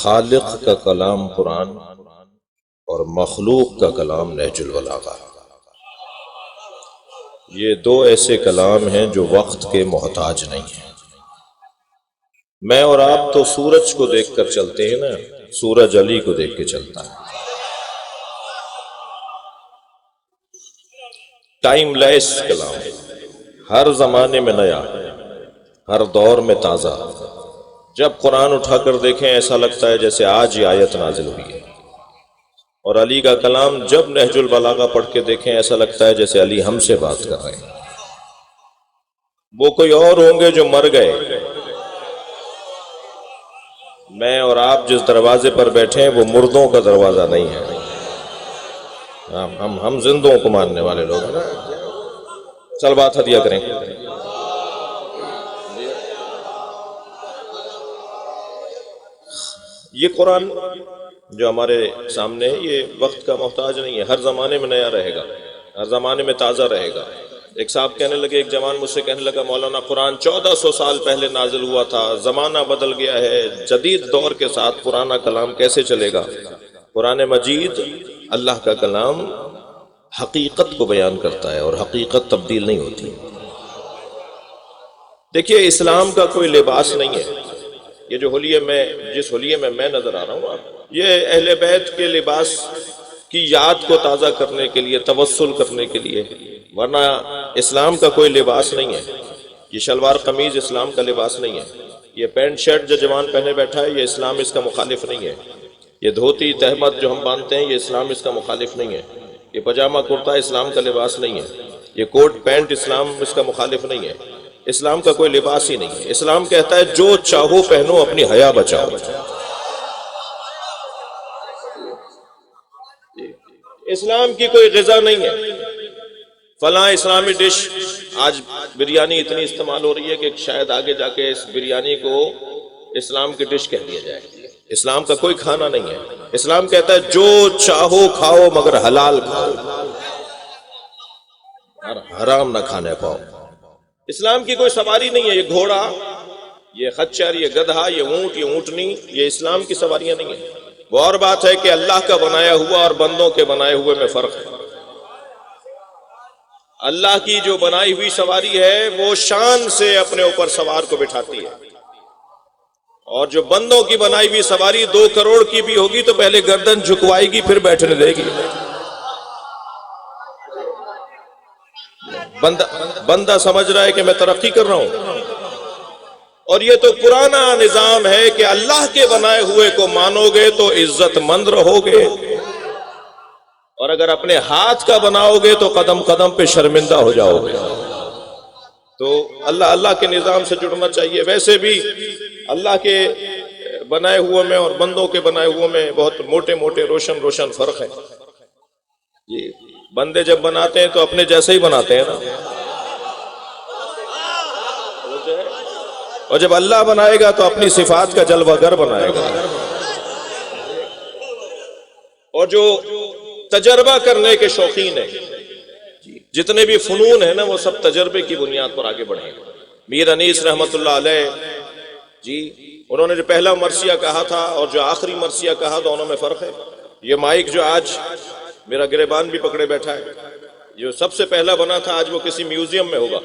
خالق کا کلام قرآن اور مخلوق کا کلام نہج البلاغہ، یہ دو ایسے کلام ہیں جو وقت کے محتاج نہیں ہیں۔ میں اور آپ تو سورج کو دیکھ کر چلتے ہیں نا، سورج علی کو دیکھ کے چلتا ہے۔ ٹائم لیس کلام، ہر زمانے میں نیا، ہر دور میں تازہ۔ جب قرآن اٹھا کر دیکھیں ایسا لگتا ہے جیسے آج یہ آیت نازل ہوئی ہے، اور علی کا کلام جب نہج البلاغہ پڑھ کے دیکھیں ایسا لگتا ہے جیسے علی ہم سے بات کر رہے ہیں۔ وہ کوئی اور ہوں گے جو مر گئے، میں اور آپ جس دروازے پر بیٹھے ہیں وہ مردوں کا دروازہ نہیں ہے، ہم زندوں کو ماننے والے لوگ ہیں نا۔ چل بات ہدیہ کریں۔ یہ قرآن جو ہمارے سامنے ہے یہ وقت کا محتاج نہیں ہے، ہر زمانے میں نیا رہے گا، ہر زمانے میں تازہ رہے گا۔ ایک صاحب کہنے لگے، ایک جوان مجھ سے کہنے لگا، مولانا قرآن 1400 سال پہلے نازل ہوا تھا، زمانہ بدل گیا ہے، جدید دور کے ساتھ پرانا کلام کیسے چلے گا؟ قرآن مجید اللہ کا کلام حقیقت کو بیان کرتا ہے اور حقیقت تبدیل نہیں ہوتی۔ دیکھیے اسلام کا کوئی لباس نہیں ہے، یہ جو حلیے میں جس حلیے میں نظر آ رہا ہوں آپ، یہ اہل بیت کے لباس کی یاد کو تازہ کرنے کے لیے، توسل کرنے کے لیے، ورنہ اسلام کا کوئی لباس نہیں ہے۔ یہ شلوار قمیض اسلام کا لباس نہیں ہے، یہ پینٹ شرٹ جو جوان پہنے بیٹھا ہے یہ اسلام اس کا مخالف نہیں ہے، یہ دھوتی تہمت جو ہم باندھتے ہیں یہ اسلام اس کا مخالف نہیں ہے، یہ پاجامہ کرتا اسلام کا لباس نہیں ہے، یہ کوٹ پینٹ اسلام اس کا مخالف نہیں ہے۔ اسلام کا کوئی لباس ہی نہیں ہے۔ اسلام کہتا ہے جو چاہو پہنو، اپنی حیا بچاؤ۔ اسلام کی کوئی غذا نہیں ہے، فلاں اسلامی ڈش، آج بریانی اتنی استعمال ہو رہی ہے کہ شاید آگے جا کے اس بریانی کو اسلام کی ڈش کہہ دیا جائے۔ اسلام کا کوئی کھانا نہیں ہے۔ اسلام کہتا ہے جو چاہو کھاؤ مگر حلال کھاؤ، اور حرام نہ کھانے پاؤ۔ اسلام کی کوئی سواری نہیں ہے، یہ گھوڑا، یہ خچر، یہ گدھا، یہ اونٹ، یہ اونٹنی، یہ اسلام کی سواریاں نہیں ہیں۔ وہ اور بات ہے کہ اللہ کا بنایا ہوا اور بندوں کے بنائے ہوئے میں فرق ہے۔ اللہ کی جو بنائی ہوئی سواری ہے وہ شان سے اپنے اوپر سوار کو بٹھاتی ہے، اور جو بندوں کی بنائی ہوئی سواری 2 کروڑ کی بھی ہوگی تو پہلے گردن جھکوائے گی پھر بیٹھنے دے گی۔ بندہ سمجھ رہا ہے کہ میں ترقی کر رہا ہوں، اور یہ تو پرانا نظام ہے کہ اللہ کے بنائے ہوئے کو مانو گے تو عزت مند رہو گے، اور اگر اپنے ہاتھ کا بناؤ گے تو قدم قدم پہ شرمندہ ہو جاؤ گے۔ تو اللہ کے نظام سے جڑنا چاہیے۔ ویسے بھی اللہ کے بنائے ہوئے میں اور بندوں کے بنائے ہوئے میں بہت موٹے موٹے روشن فرق ہے۔ یہ بندے جب بناتے ہیں تو اپنے جیسے ہی بناتے ہیں نا، اور جب اللہ بنائے گا تو اپنی صفات کا جلوہ گر بنائے گا۔ اور جو تجربہ کرنے کے شوقین ہیں، جتنے بھی فنون ہیں نا وہ سب تجربے کی بنیاد پر آگے بڑھیں۔ میر انیس رحمت اللہ علیہ انہوں نے جو پہلا مرثیہ کہا تھا اور جو آخری مرثیہ کہا دونوں میں فرق ہے۔ یہ مائک جو آج میرا گریبان بھی پکڑے بیٹھا ہے، جو سب سے پہلا بنا تھا آج وہ کسی میوزیم میں ہوگا،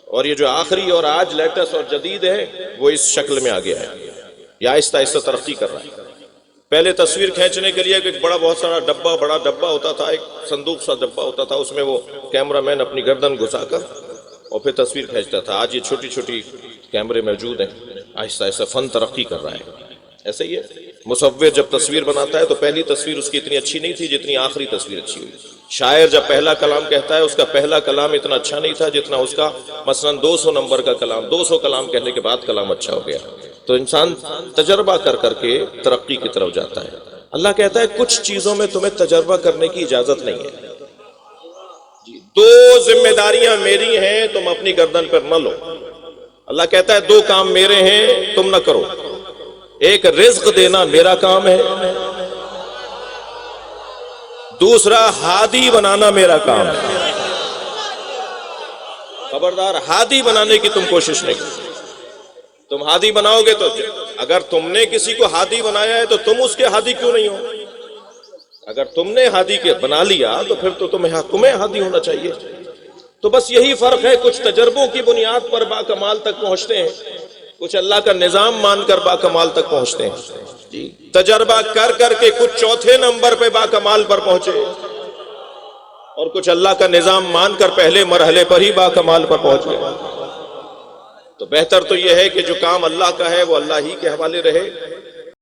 اور یہ جو آخری اور آج لیٹسٹ اور جدید ہے وہ اس شکل میں آ گیا ہے، یہ آہستہ آہستہ ترقی کر رہا ہے۔ پہلے تصویر کھینچنے کے لیے ایک بہت سارا بڑا ڈبہ ہوتا تھا، ایک صندوق سا ڈبہ ہوتا تھا، اس میں وہ کیمرہ مین اپنی گردن گھسا کر اور پھر تصویر کھینچتا تھا۔ آج یہ چھوٹی چھوٹی کیمرے موجود ہیں، آہستہ آہستہ فن ترقی کر رہا ہے۔ ایسے ہی ہے، مصور جب تصویر بناتا ہے تو پہلی تصویر اس کی اتنی اچھی نہیں تھی جتنی آخری تصویر اچھی ہوئی۔ شاعر جب پہلا کلام کہتا ہے اس کا پہلا کلام اتنا اچھا نہیں تھا جتنا اس کا مثلا 200 نمبر کا کلام، 200 کلام کہنے کے بعد کلام اچھا ہو گیا۔ تو انسان تجربہ کر کے ترقی کی طرف جاتا ہے۔ اللہ کہتا ہے کچھ چیزوں میں تمہیں تجربہ کرنے کی اجازت نہیں ہے، 2 ذمہ داریاں میری ہیں، تم اپنی گردن پر نہ لو۔ اللہ کہتا ہے 2 کام میرے ہیں، تم نہ کرو۔ ایک رزق دینا میرا کام ہے، دوسرا ہادی بنانا میرا کام ہے۔ خبردار ہادی بنانے کی تم کوشش نہیں کرو، تم ہادی بناؤ گے تو اگر تم نے کسی کو ہادی بنایا ہے تو تم اس کے ہادی کیوں نہیں ہو؟ اگر تم نے ہادی کے بنا لیا تو پھر تو تمہیں ہادی ہونا چاہیے. تو بس یہی فرق ہے، کچھ تجربوں کی بنیاد پر با کمال تک پہنچتے ہیں، کچھ اللہ کا نظام مان کر با کمال تک پہنچتے ہیں. جی تجربہ کر کر کے کچھ چوتھے نمبر پہ با کمال پر پہنچے، اور کچھ اللہ کا نظام مان کر پہلے مرحلے پر ہی با کمال پر پہنچ گئے. تو بہتر تو یہ ہے کہ جو کام اللہ کا ہے وہ اللہ ہی کے حوالے رہے،